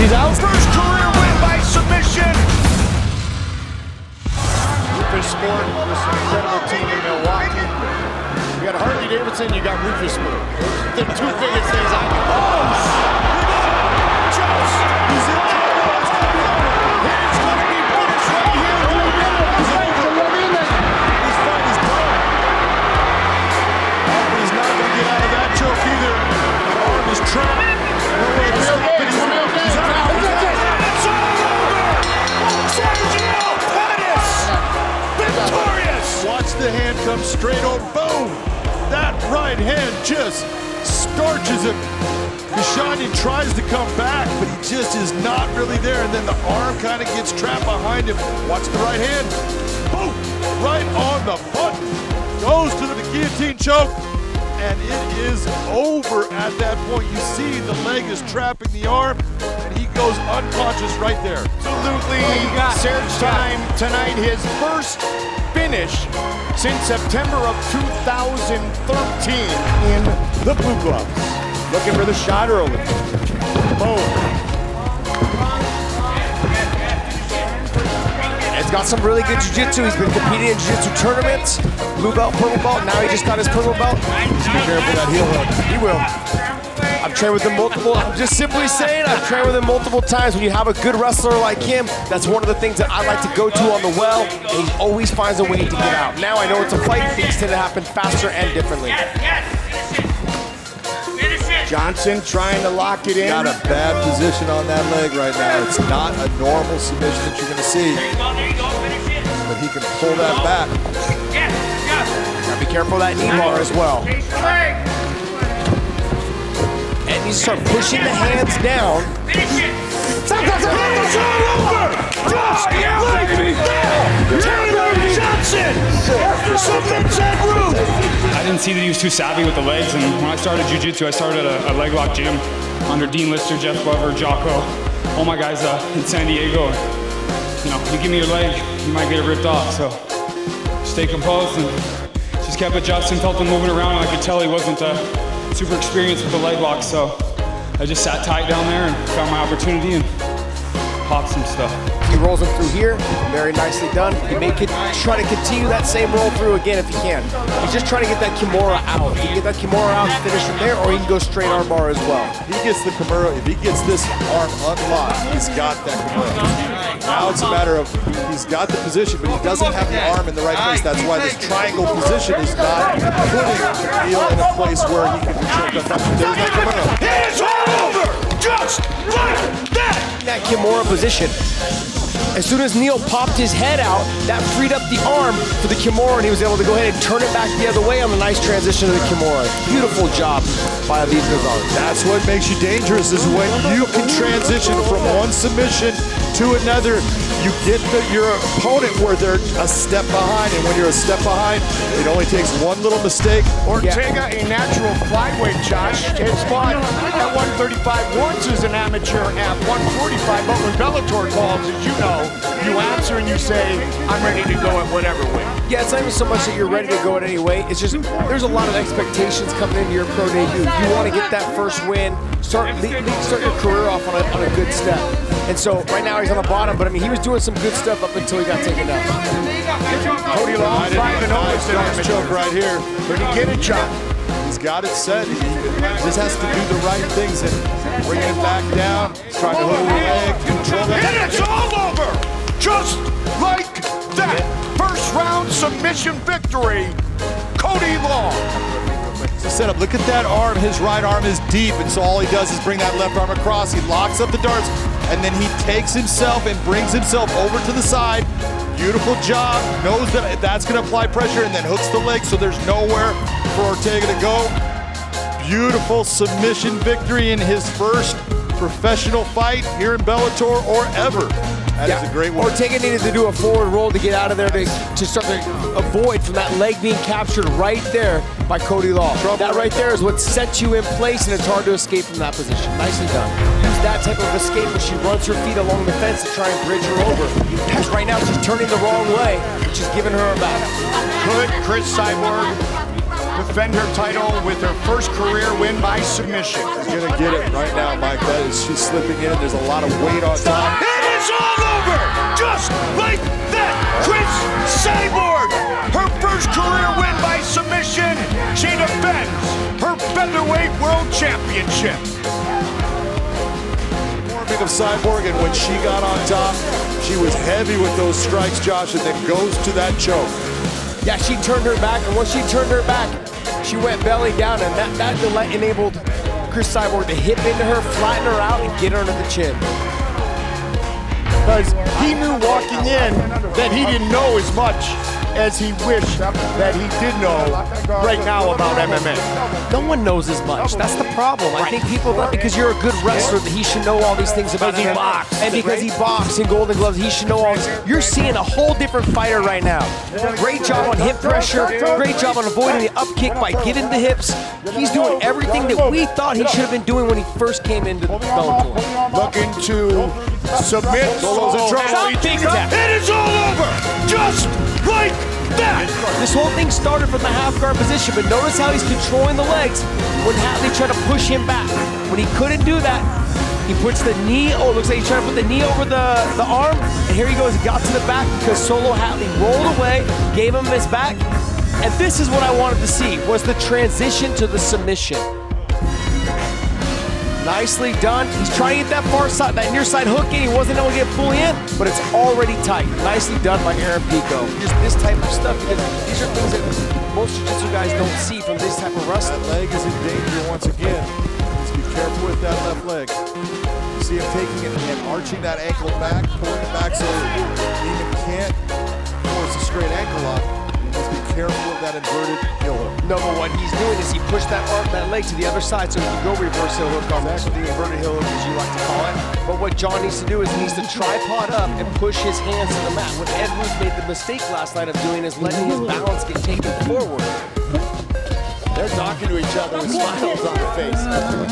he's out. First career win by submission. Rufus Sport, this incredible team in Milwaukee. You got Harley Davidson, you got Rufus Sport. The two biggest things I can. Watch the hand come straight over. Boom! That right hand just starches him. Kashani tries to come back, but he just is not really there. And then the arm kind of gets trapped behind him. Watch the right hand. Boom! Right on the button. Goes to the guillotine choke. And it is over at that point. You see the leg is trapping the arm, and he goes unconscious right there. Absolutely, Serge time tonight, his first finish since September of 2013 in the blue gloves. Looking for the shot early. Boom. He's got some really good jiu-jitsu. He's been competing in jiu-jitsu tournaments. Blue belt, purple belt. Now he just got his purple belt. Just be careful that heel hook. He will. I've trained with him multiple. I'm just simply saying, I've trained with him multiple times. When you have a good wrestler like him, that's one of the things that I like to go to on the well. And he always finds a way to get out. Now I know it's a fight. Things tend to happen faster and differently. Johnson trying to lock it in. Got a bad position on that leg right now. It's not a normal submission that you're going to see. But he can pull that back. Gotta be careful of that knee bar as well. And you start pushing the hands down. Johnson submits that root. I didn't see that he was too savvy with the legs, and when I started jiu-jitsu, I started at a leg lock gym under Dean Lister, Jeff Glover, Jocko, all my guys in San Diego. You know, you give me your leg, you might get it ripped off. So stay composed and just kept adjusting, felt him moving around, and I could tell he wasn't super experienced with the leg lock. So I just sat tight down there and found my opportunity and popped some stuff. He rolls him through here, very nicely done. He may try to continue that same roll through again if he can. He's just trying to get that Kimura out. If he can get that Kimura out and finish from there, or he can go straight arm bar as well. If he gets the Kimura, if he gets this arm unlocked, he's got that Kimura. Now it's a matter of, he's got the position, but he doesn't have the arm in the right place. That's why this triangle position is not putting Neil in a place where he can control that. There's that Kimura. It's all over! Just like that! That Kimura position. As soon as Neil popped his head out, that freed up the arm for the Kimura, and he was able to go ahead and turn it back the other way on the nice transition of the Kimura. Beautiful job by Aviv Gonzalez. That's what makes you dangerous, is when you can transition from one submission to another. You get your opponent where they're a step behind, and when you're a step behind, it only takes one little mistake. Ortega, a natural flyweight, Josh, has fought at 135 once as an amateur at 145, but when Bellator calls, as you know, you answer and you say, I'm ready to go at whatever weight. Yeah, it's not even so much that you're ready to go at any weight. It's just there's a lot of expectations coming into your pro debut. You want to get that first win, start your career off on a good step. And so right now he's on the bottom, but I mean he was doing some good stuff up until he got taken out. Cody Long 5-0 is nice choke right here. But he get it, John. He's got it set. He just has to do the right things and bring it back down. He's trying to hold the leg, control that. And it's all over! Just like that! First round submission victory, Cody Long. The setup, look at that arm. His right arm is deep, and so all he does is bring that left arm across. He locks up the darts, and then he takes himself and brings himself over to the side. Beautiful job. Knows that that's going to apply pressure, and then hooks the leg, so there's nowhere for Ortega to go. Beautiful submission victory in his first professional fight here in Bellator or ever. That is a great one. Ortega needed to do a forward roll to get out of there to start to avoid from that leg being captured right there by Cody Long. That right there is what sets you in place, and it's hard to escape from that position. Nicely done. Use that type of escape when she runs her feet along the fence to try and bridge her over. Because right now she's turning the wrong way, which is giving her a battle. Good, Chris Cyborg. defend her title with her first career win by submission. She's gonna get it right now, Mike. That is, she's slipping in. There's a lot of weight on top. It is all over, just like that. Chris Cyborg, her first career win by submission. She defends her featherweight world championship. Of Cyborg, and when she got on top, she was heavy with those strikes, Josh, and then goes to that choke. Yeah, she turned her back, and once she turned her back, she went belly down, and that enabled Chris Cyborg to hip into her, flatten her out, and get her under the chin. Because he knew walking in that he didn't know as much as he wished that he did know right now about MMA. No one knows as much. That's the problem. I think people thought because you're a good wrestler that he should know all these things about Because he MMA. boxed, And because he boxed in Golden Gloves, he should know all this. You're seeing a whole different fighter right now. Great job on hip pressure. Great job on avoiding the up kick by getting the hips. He's doing everything that we thought he should have been doing when he first came into Bellator. Looking to submit Solo's in trouble. It is all over, just like that. This whole thing started from the half guard position, but notice how he's controlling the legs when Hatley tried to push him back. When he couldn't do that, he puts the knee, oh, it looks like he's trying to put the knee over the arm, and here he goes, he got to the back because Solo Hatley rolled away, gave him his back, and this is what I wanted to see, was the transition to the submission. Nicely done. He's trying to get that far side, that near side hook in. He wasn't able to get fully in, but it's already tight. Nicely done by Aaron Pico. Just this type of stuff, because these are things that most jiu-jitsu guys don't see from this type of wrestling. That leg is in danger once again. Just be careful with that left leg. You see him taking it and arching that ankle back, pulling it back so he even can't force a straight ankle lock. Just be careful of that inverted heel hook. No, but what he's doing is he pushed that leg to the other side so he can go reverse heel hook on that, the inverted heel hook as you like to call it. But what John needs to do is he needs to tripod up and push his hands to the mat. What Ed Ruth made the mistake last night of doing is letting his balance get taken forward. They're talking to each other with smiles on their face.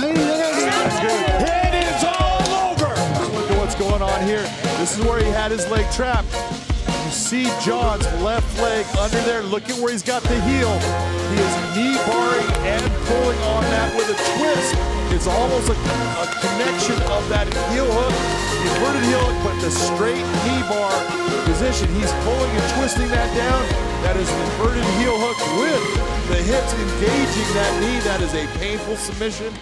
It is all over. Look at what's going on here. This is where he had his leg trapped. You see John's left leg under there. Look at where he's got the heel. He is knee barring and pulling on that with a twist. It's almost a connection of that heel hook, the inverted heel hook, but the straight knee bar position. He's pulling and twisting that down. That is an inverted heel hook with the hips engaging that knee. That is a painful submission.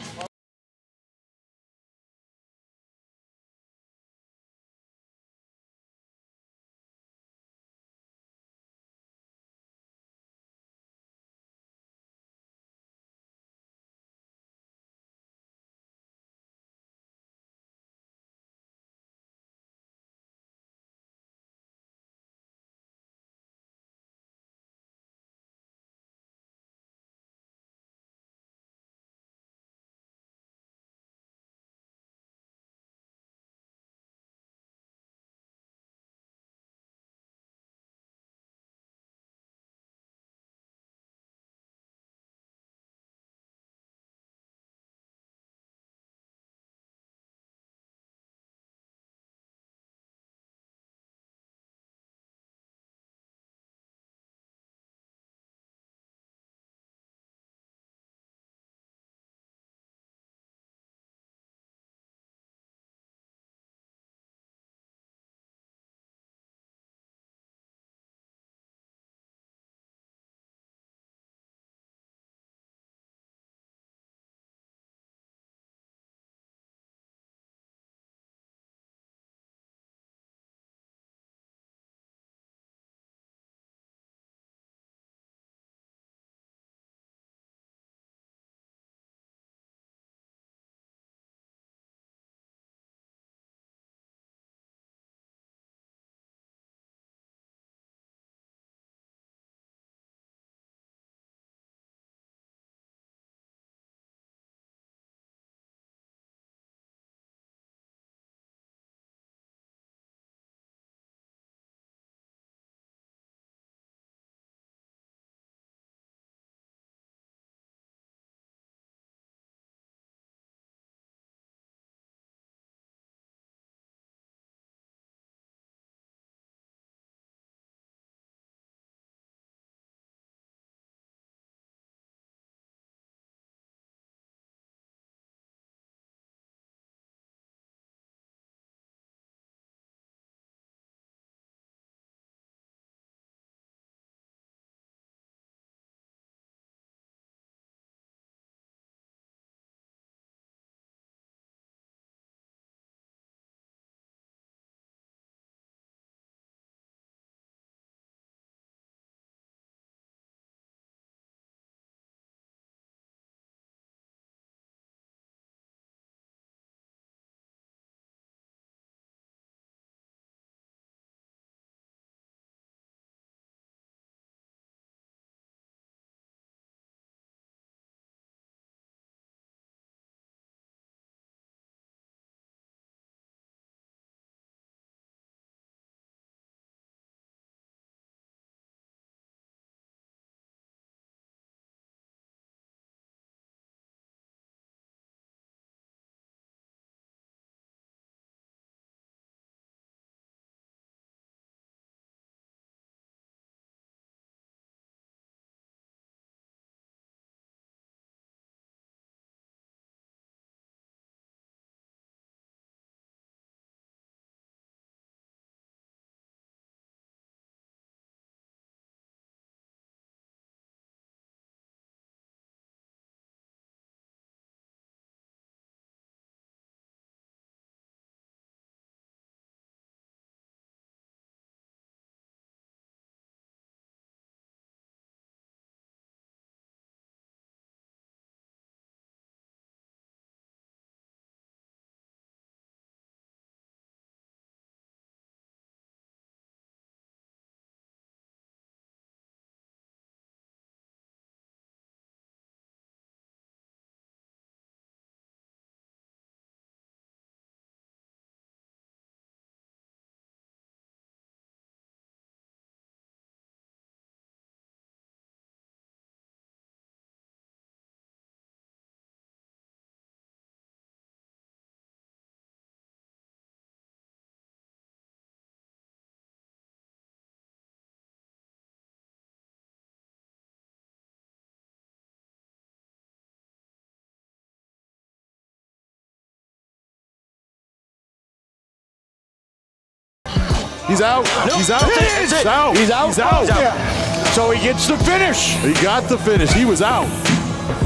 He's out. Nope. He's out. He's out. He's out. He's out. Yeah. So he gets the finish. He got the finish. He was out.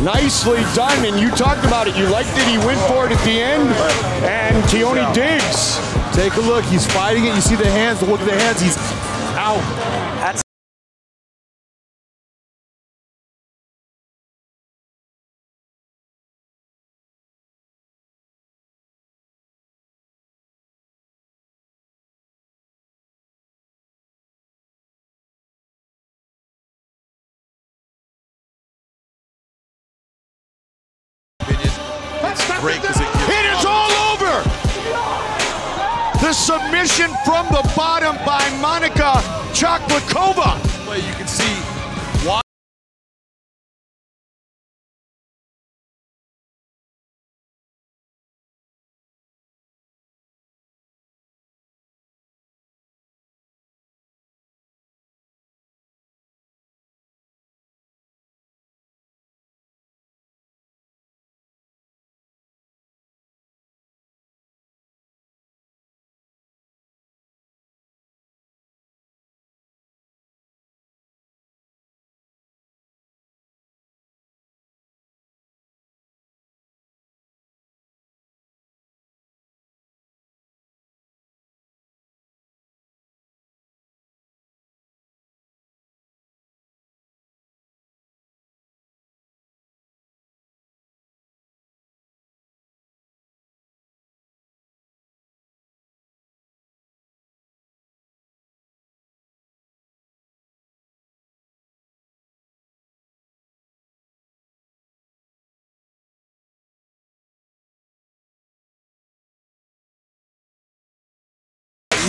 Nicely done, and you talked about it. You liked it. He went for it at the end, and Keone digs. Take a look. He's fighting it. You see the hands. Look at the hands. He's out. That's Great because It is all over. The submission from the bottom by Monica Choklikova. you can see why.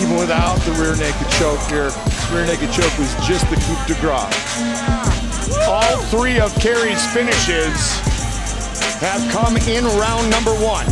Even without the rear naked choke here, this rear naked choke was just the coup de grace. All three of Kerry's finishes have come in round number one.